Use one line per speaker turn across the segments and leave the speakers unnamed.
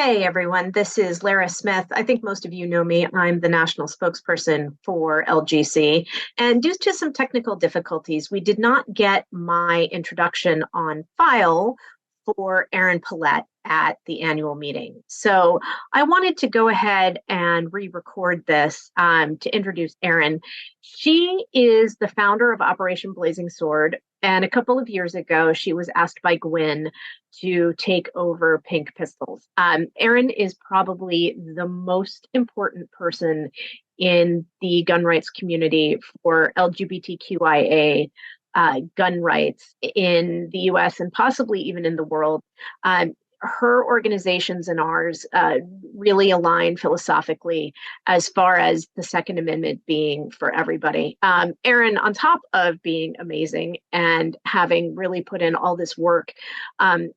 Hey everyone, this is Lara Smith. I think most of you know me. I'm the national spokesperson for LGC. And due to some technical difficulties, we did not get my introduction on file for Erin at the annual meeting. So I wanted to go ahead and re-record this to introduce Erin. She is the founder of Operation Blazing Sword. And a couple of years ago, she was asked by Gwyn to take over Pink Pistols. Erin is probably the most important person in the gun rights community for LGBTQIA gun rights in the US and possibly even in the world. Her organizations and ours really align philosophically as far as the Second Amendment being for everybody. Erin, on top of being amazing and having really put in all this work,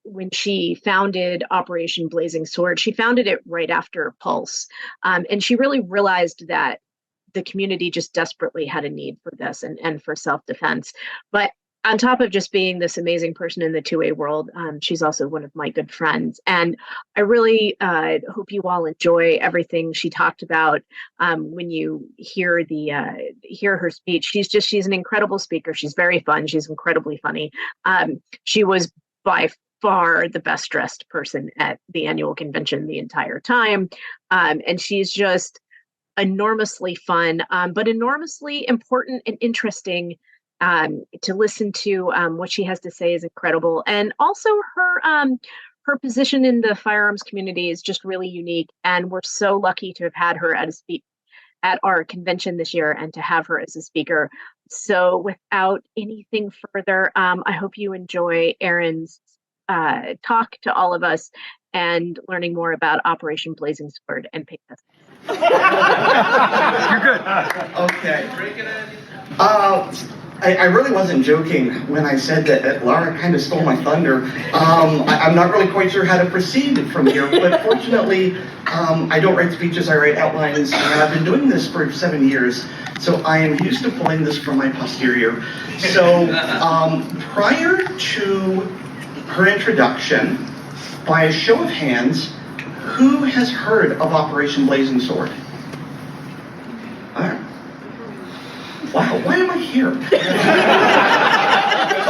when she founded Operation Blazing Sword, she founded it right after Pulse. And she really realized that the community just desperately had a need for this and for self-defense. But on top of just being this amazing person in the 2A world, she's also one of my good friends. And I really hope you all enjoy everything she talked about when you hear her speech. She's an incredible speaker. She's very fun. She's incredibly funny. She was by far the best dressed person at the annual convention the entire time. And she's just enormously fun, but enormously important and interesting to listen to. What she has to say is incredible. And also her position in the firearms community is just really unique. And we're so lucky to have had her at our convention this year and to have her as a speaker. So without anything further, I hope you enjoy Erin's talk to all of us and learning more about Operation Blazing Sword and Pink Pistols.
You're good.
Okay. I really wasn't joking when I said that Lara kind of stole my thunder. I'm not really quite sure how to proceed from here, but fortunately, I don't write speeches, I write outlines, and I've been doing this for 7 years, so I am used to pulling this from my posterior. So prior to her introduction, by a show of hands, who has heard of Operation Blazing Sword? All right. Wow, why am I here?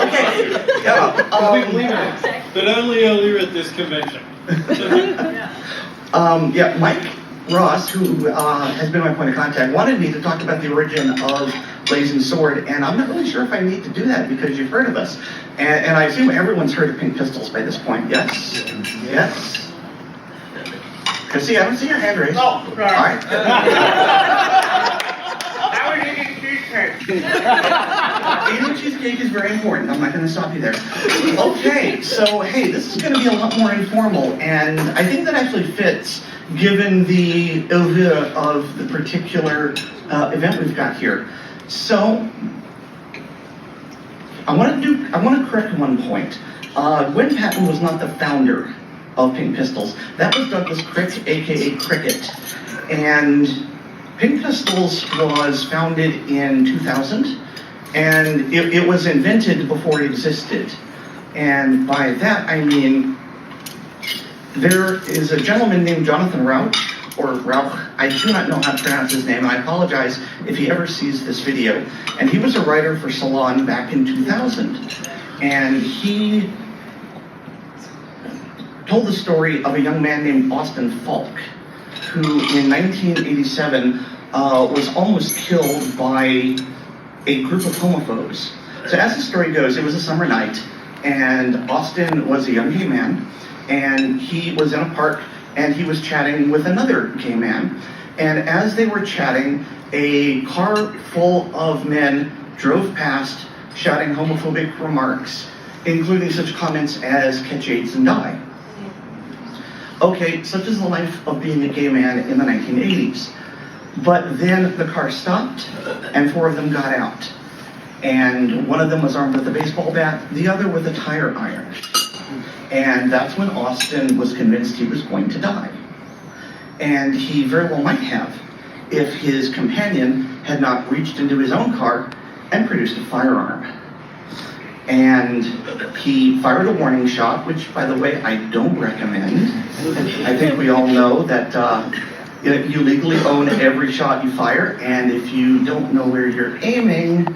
Okay. Yeah.
We believe in it, but only earlier at this convention.
Yeah, Mike Ross, who has been my point of contact, wanted me to talk about the origin of Blazing Sword, and I'm not really sure if I need to do that because you've heard of us. And I assume everyone's heard of Pink Pistols by this point, yes? Yes? Chrissy, I don't see your hand raised.
Oh, sorry.
All right.
How are you eating cheesecake?
Eating cheesecake is very important. I'm not going to stop you there. Okay, so hey, this is going to be a lot more informal, and I think that actually fits given the allure of the particular event we've got here. So I want to correct one point. Gwyn Patton was not the founder of Pink Pistols. That was Douglas Crick, aka Cricket. And Pink Pistols was founded in 2000, and it was invented before it existed. And by that I mean, there is a gentleman named Jonathan Rauch, or Rauch, I do not know how to pronounce his name, and I apologize if he ever sees this video. And he was a writer for Salon back in 2000. And he told the story of a young man named Austin Falk, who in 1987 was almost killed by a group of homophobes. So as the story goes, it was a summer night, and Austin was a young gay man, and he was in a park, and he was chatting with another gay man. And as they were chatting, a car full of men drove past, shouting homophobic remarks, including such comments as "catch AIDS and die." Okay, such is the life of being a gay man in the 1980s. But then the car stopped, and 4 of them got out. And one of them was armed with a baseball bat, the other with a tire iron. And that's when Austin was convinced he was going to die. And he very well might have, if his companion had not reached into his own car and produced a firearm. And he fired a warning shot, which, by the way, I don't recommend. I think we all know that you legally own every shot you fire, and if you don't know where you're aiming,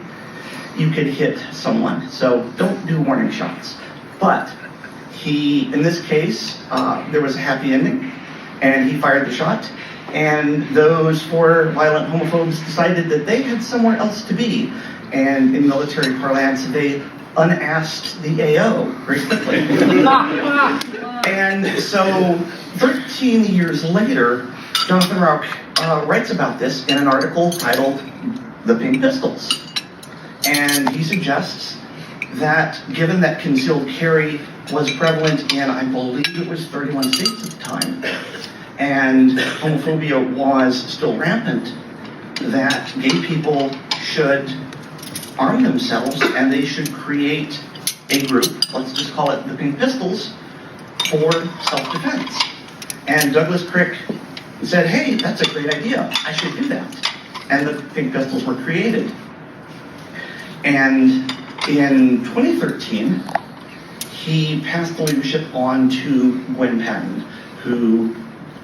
you could hit someone. So don't do warning shots. But in this case, there was a happy ending, and he fired the shot, and those 4 violent homophobes decided that they had somewhere else to be. And in military parlance, they unasked the AO very quickly. And so 13 years later, Jonathan Rauch writes about this in an article titled The Pink Pistols. And he suggests that given that concealed carry was prevalent in, I believe it was 31 states at the time, and homophobia was still rampant, that gay people should arm themselves and they should create a group, let's just call it the Pink Pistols, for self-defense. And Douglas Crick said, hey, that's a great idea, I should do that. And the Pink Pistols were created. And in 2013, he passed the leadership on to Gwen Patton, who,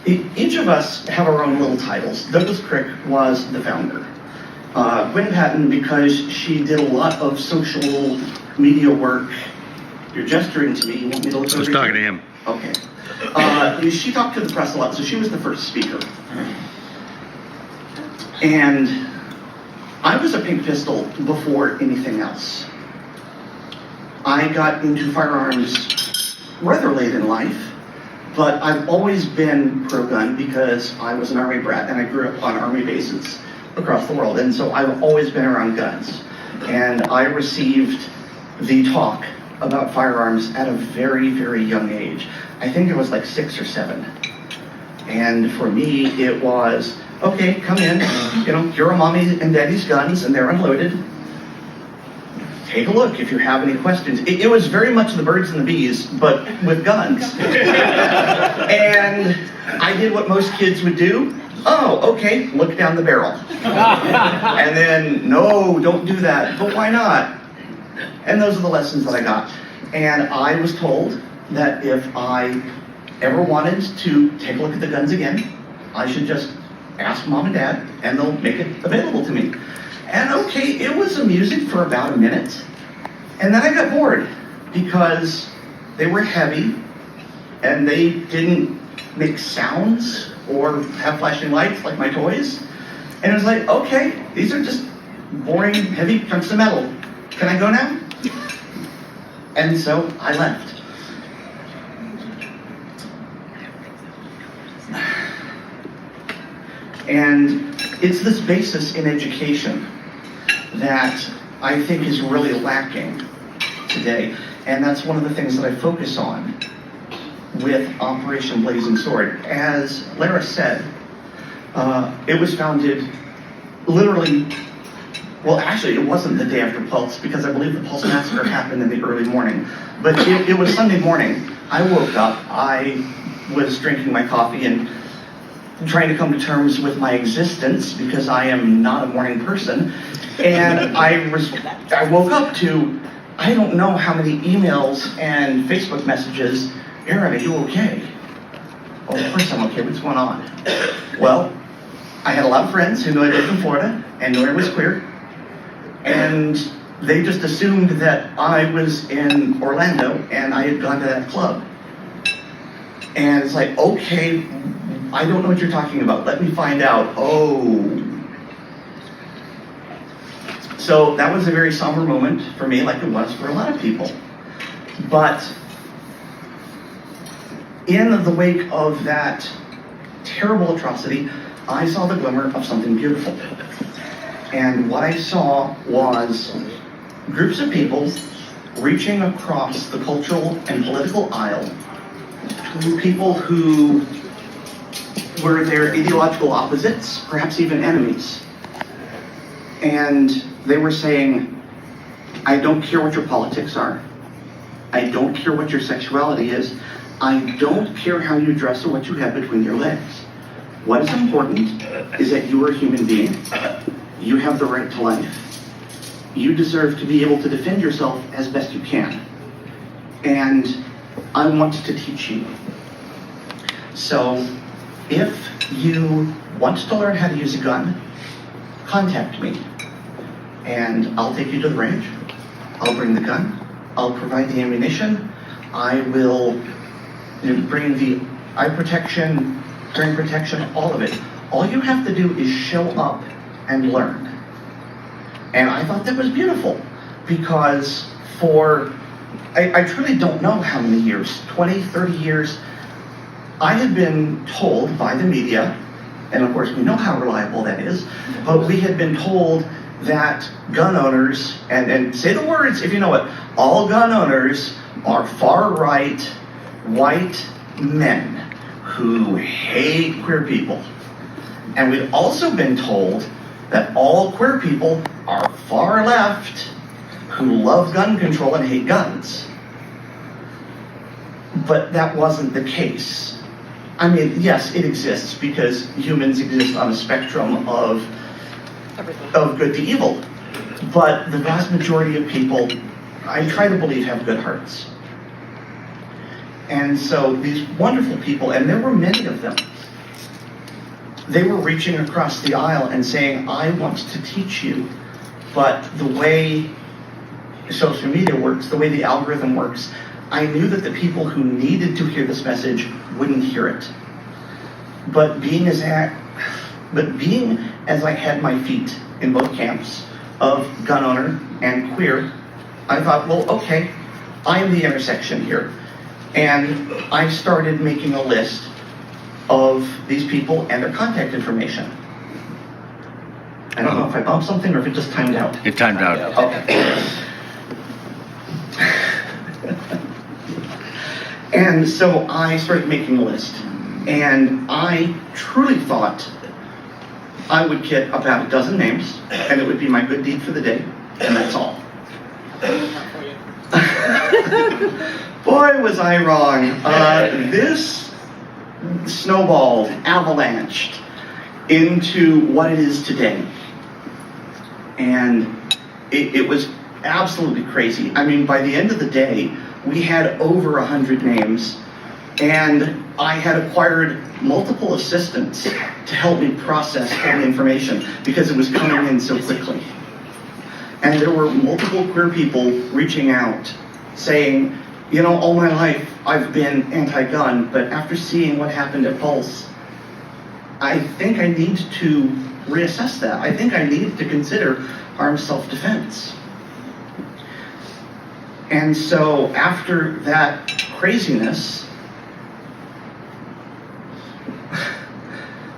each of us have our own little titles. Douglas Crick was the founder. Gwen Patton, because she did a lot of social media work. You're gesturing to me, you want me to look over?
I was talking to him.
Okay. She talked to the press a lot, so she was the first speaker. And I was a Pink Pistol before anything else. I got into firearms rather late in life, but I've always been pro-gun because I was an Army brat and I grew up on Army bases across the world, and so I've always been around guns. And I received the talk about firearms at a very, very young age. I think it was like 6 or 7. And for me, it was, okay, come in, here are mommy and daddy's guns, and they're unloaded. Take a look if you have any questions. It was very much the birds and the bees, but with guns. And I did what most kids would do. Oh, okay, look down the barrel. And then, no, don't do that. But why not? And those are the lessons that I got. And I was told that if I ever wanted to take a look at the guns again, I should just ask mom and dad, and they'll make it available to me. And okay, it was amusing for about a minute. And then I got bored because they were heavy and they didn't make sounds or have flashing lights like my toys. And it was like, okay, these are just boring, heavy chunks of metal. Can I go now? And so I left. And it's this basis in education that I think is really lacking today. And that's one of the things that I focus on with Operation Blazing Sword. As Lara said, it was founded literally, well, actually, it wasn't the day after Pulse, because I believe the Pulse massacre happened in the early morning. But it was Sunday morning. I woke up, I was drinking my coffee and trying to come to terms with my existence because I am not a morning person. And I woke up to, I don't know how many emails and Facebook messages. Erin, are you okay? Oh, of course I'm okay. What's going on? Well, I had a lot of friends who knew I lived in Florida and knew I was queer. And they just assumed that I was in Orlando and I had gone to that club. And it's like, okay, I don't know what you're talking about. Let me find out. Oh. So that was a very somber moment for me, like it was for a lot of people. But in the wake of that terrible atrocity, I saw the glimmer of something beautiful. And what I saw was groups of people reaching across the cultural and political aisle to people who were their ideological opposites, perhaps even enemies. And they were saying, I don't care what your politics are. I don't care what your sexuality is. I don't care how you dress or what you have between your legs. What is important is that you are a human being. You have the right to life. you deserve to be able to defend yourself as best you can. And I want to teach you. So if you want to learn how to use a gun, contact me. And I'll take you to the range. I'll bring the gun. I'll provide the ammunition. I will bring the eye protection, hearing protection, all of it. All you have to do is show up and learn. And I thought that was beautiful because I truly don't know how many years, 20, 30 years, I had been told by the media, and of course we know how reliable that is, but we had been told that gun owners, and say the words if you know it, all gun owners are far-right white men who hate queer people. And we'd also been told that all queer people are far left who love gun control and hate guns. But that wasn't the case. I mean, yes, it exists because humans exist on a spectrum of good to evil. But the vast majority of people, I try to believe, have good hearts. And so these wonderful people, and there were many of them, they were reaching across the aisle and saying, I want to teach you, but the way social media works, the way the algorithm works, I knew that the people who needed to hear this message wouldn't hear it. But being as I had my feet in both camps of gun owner and queer, I thought, well, okay, I'm the intersection here. And I started making a list of these people and their contact information. I don't know if I bumped something or if it just timed out.
It timed out.
Okay. And so I started making a list. And I truly thought I would get about a dozen names, and it would be my good deed for the day, and that's all. Boy, was I wrong. This snowballed, avalanched into what it is today. And it was absolutely crazy. I mean, by the end of the day, we had over 100 names, and I had acquired multiple assistants to help me process all the information because it was coming in so quickly. And there were multiple queer people reaching out saying, you know, all my life I've been anti-gun, but after seeing what happened at Pulse, I think I need to reassess that. I think I need to consider armed self-defense. And so after that craziness,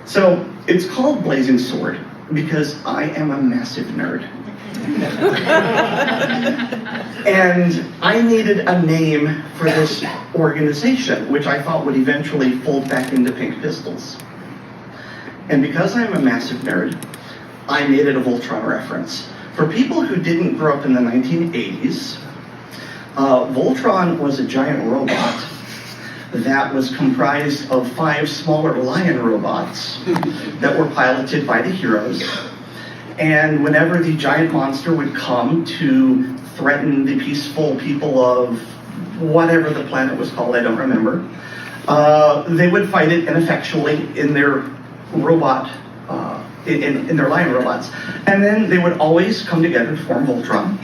so it's called Blazing Sword because I am a massive nerd. And I needed a name for this organization, which I thought would eventually fold back into Pink Pistols. And because I'm a massive nerd, I made it a Voltron reference. For people who didn't grow up in the 1980s, Voltron was a giant robot that was comprised of 5 smaller lion robots that were piloted by the heroes. And whenever the giant monster would come to threaten the peaceful people of whatever the planet was called, I don't remember, they would fight it ineffectually in their robot, in their lion robots. And then they would always come together to form Voltron.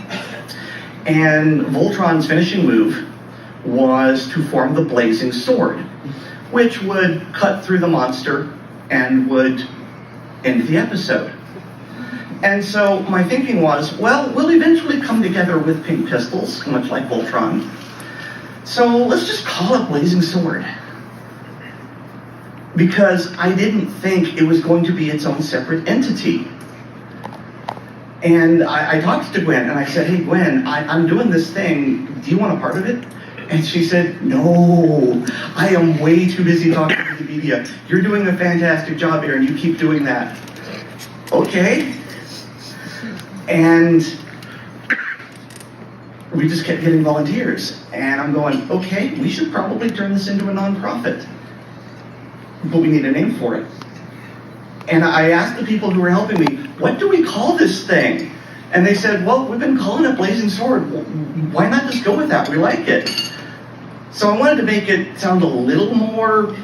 And Voltron's finishing move was to form the Blazing Sword, which would cut through the monster and would end the episode. And so my thinking was, well, we'll eventually come together with Pink Pistols, much like Voltron. So let's just call it Blazing Sword. Because I didn't think it was going to be its own separate entity. And I talked to Gwen, and I said, hey, Gwen, I'm doing this thing. Do you want a part of it? And she said, no, I am way too busy talking to the media. You're doing a fantastic job, Erin. You keep doing that. Okay. And we just kept getting volunteers. And I'm going, okay, we should probably turn this into a nonprofit. But we need a name for it. And I asked the people who were helping me, what do we call this thing? And they said, well, we've been calling it Blazing Sword. Why not just go with that? We like it. So I wanted to make it sound a little more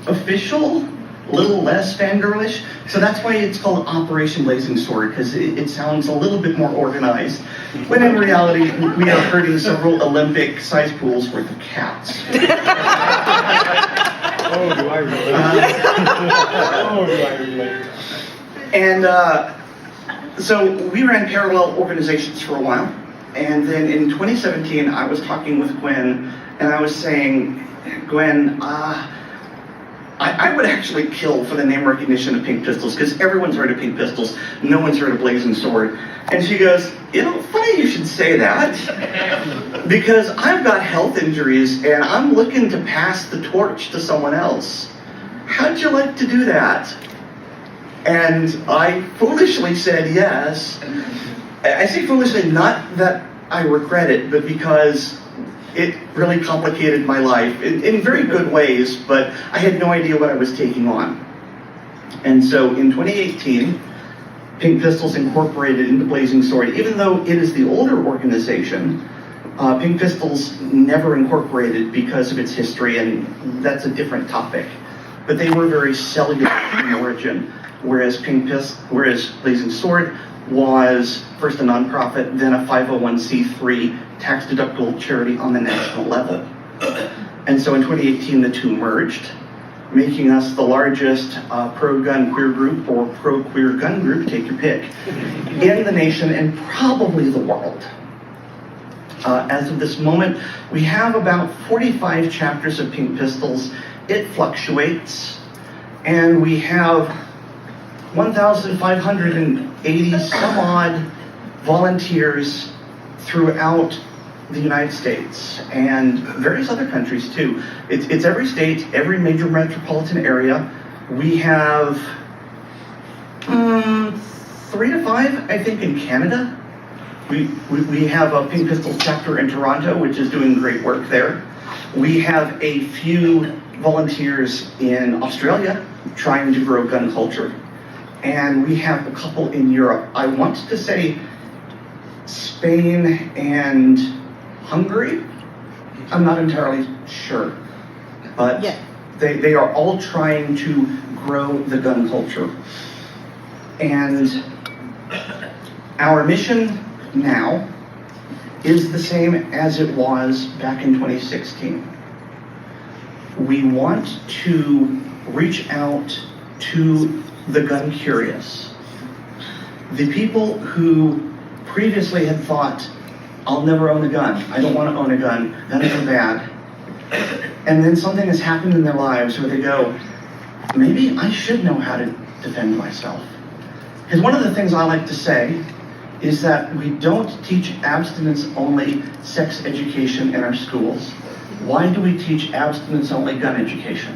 official, a little less fangirlish. So that's why it's called Operation Blazing Sword, because it sounds a little bit more organized. When in reality, we are herding several Olympic-sized pools worth of cats.
Oh, do I relate? Oh, do I relate?
And so we ran parallel organizations for a while. And then in 2017, I was talking with Gwen, and I was saying, Gwen, I would actually kill for the name recognition of Pink Pistols, because everyone's heard of Pink Pistols, no one's heard of Blazing Sword. And she goes, funny you should say that, because I've got health injuries, and I'm looking to pass the torch to someone else. How'd you like to do that? And I foolishly said yes. I say foolishly, not that I regret it, but because it really complicated my life in very good ways, but I had no idea what I was taking on. And so in 2018, Pink Pistols incorporated into Blazing Sword. Even though it is the older organization, Pink Pistols never incorporated because of its history, and that's a different topic. But they were very cellular in origin, whereas Blazing Sword was first a nonprofit, then a 501c3 tax-deductible charity on the national level. And so in 2018, the two merged, making us the largest pro-gun queer group, or pro-queer gun group, take your pick, in the nation and probably the world. As of this moment, we have about 45 chapters of Pink Pistols. It fluctuates, and we have 1,580 some odd volunteers throughout the United States and various other countries too. It's every state, every major metropolitan area. We have 3 to 5, I think, in Canada. We have a Pink Pistols chapter in Toronto, which is doing great work there. We have a few volunteers in Australia trying to grow gun culture. And we have a couple in Europe. I want to say Spain and Hungary. I'm not entirely sure. But yeah, they are all trying to grow the gun culture. And our mission now is the same as it was back in 2016. We want to reach out to the gun curious, the people who previously had thought, I'll never own a gun, I don't want to own a gun, guns are bad. And then something has happened in their lives where they go, maybe I should know how to defend myself. Because one of the things I like to say is that we don't teach abstinence-only sex education in our schools. Why do we teach abstinence-only gun education?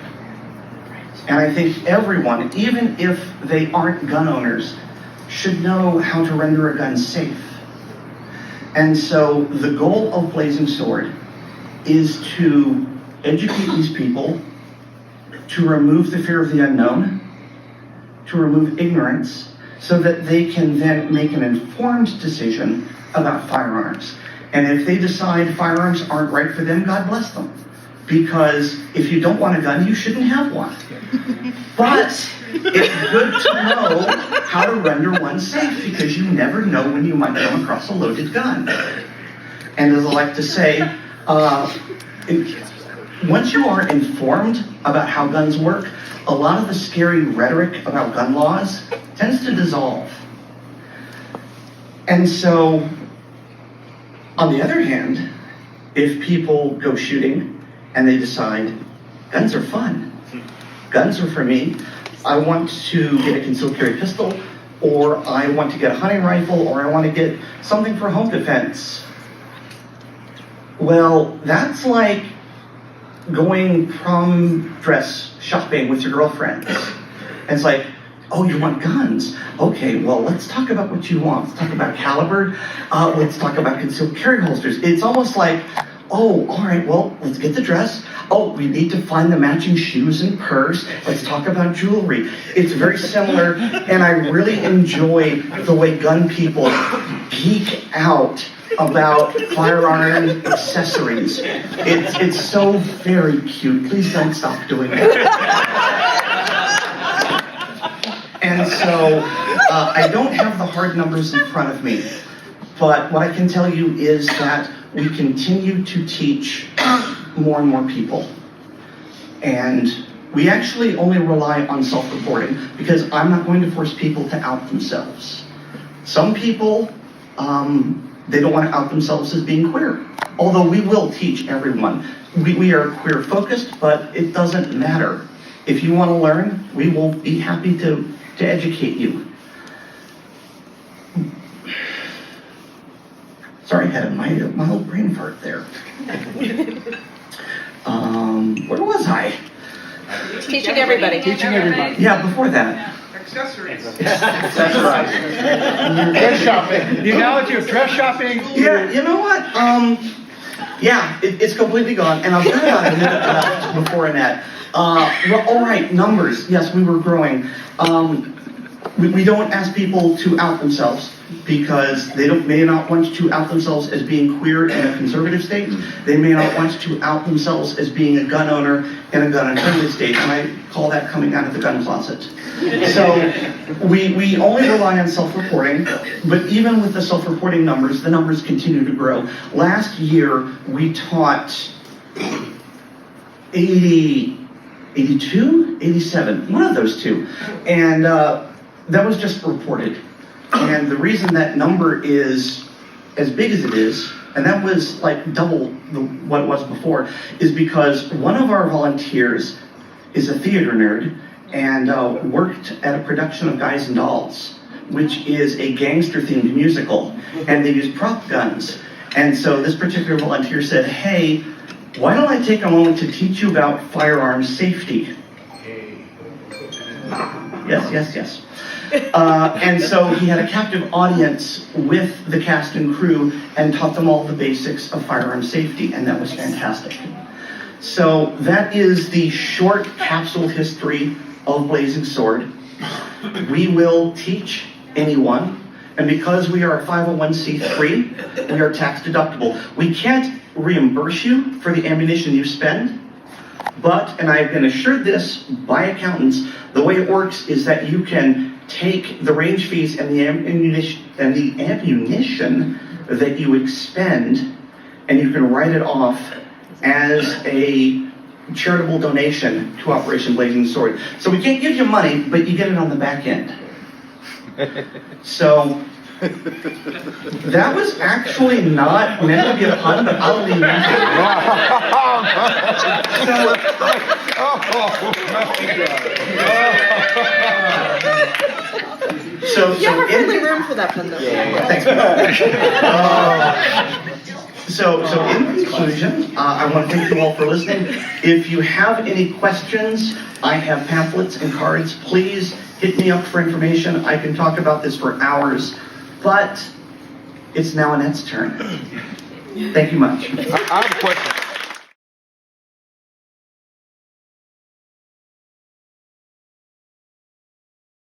And I think everyone, even if they aren't gun owners, should know how to render a gun safe. And so the goal of Blazing Sword is to educate these people, to remove the fear of the unknown, to remove ignorance, so that they can then make an informed decision about firearms. And if they decide firearms aren't right for them, God bless them. Because if you don't want a gun, you shouldn't have one. But it's good to know how to render one safe, because you never know when you might come across a loaded gun. And as I like to say, once you are informed about how guns work, a lot of the scary rhetoric about gun laws tends to dissolve. And so, on the other hand, if people go shooting and they decide, guns are fun, guns are for me, I want to get a concealed carry pistol, or I want to get a hunting rifle, or I want to get something for home defense. Well, that's like going prom dress shopping with your girlfriends. And it's like, oh, you want guns? Okay, well, let's talk about what you want. Let's talk about caliber. Let's talk about concealed carry holsters. It's almost like, oh, all right, well, let's get the dress. Oh, we need to find the matching shoes and purse. Let's talk about jewelry. It's very similar, and I really enjoy the way gun people geek out about firearm accessories. It's so very cute. Please don't stop doing it. And so I don't have the hard numbers in front of me, but what I can tell you is that we continue to teach more and more people. And we actually only rely on self-reporting because I'm not going to force people to out themselves. Some people, they don't want to out themselves as being queer, although we will teach everyone. We are queer focused, but it doesn't matter. If you want to learn, we will be happy to educate you. Sorry, I had a mild brain fart there. Where was I?
Teaching everybody.
Teaching everybody.
Yeah, before that.
Accessories.
That's right. Dress shopping. The analogy of dress shopping.
Yeah, you know what? Yeah, it's completely gone, and I've got about a minute left before Annette. Well, all right, numbers. Yes, we were growing. We don't ask people to out themselves because they may not want to out themselves as being queer in a conservative state. They may not want to out themselves as being a gun owner in a gun-unfriendly state, and I call that coming out of the gun closet. So we only rely on self-reporting, but even with the self-reporting numbers, the numbers continue to grow. Last year, we taught 82, 87, one of those two, and that was just reported. And the reason that number is as big as it is, and that was like double what it was before, is because one of our volunteers is a theater nerd and worked at a production of Guys and Dolls, which is a gangster-themed musical, and they use prop guns. And so this particular volunteer said, hey, why don't I take a moment to teach you about firearm safety? Yes. And so he had a captive audience with the cast and crew and taught them all the basics of firearm safety, and that was fantastic. So that is the short capsule history of Blazing Sword. We will teach anyone, and because we are a 501c3, we are tax deductible. We can't reimburse you for the ammunition you spend, but, and I've been assured this by accountants, the way it works is that you can take the range fees and the ammunition that you expend, and you can write it off as a charitable donation to Operation Blazing Sword. So we can't give you money, but you get it on the back end. So that was actually not meant to be a pun, but I'll leave So
You have a friendly room for that one, though.
Thanks. So in conclusion, I want to thank you all for listening. If you have any questions, I have pamphlets and cards. Please hit me up for information. I can talk about this for hours, but it's now Annette's turn. Thank you much.
I have a question.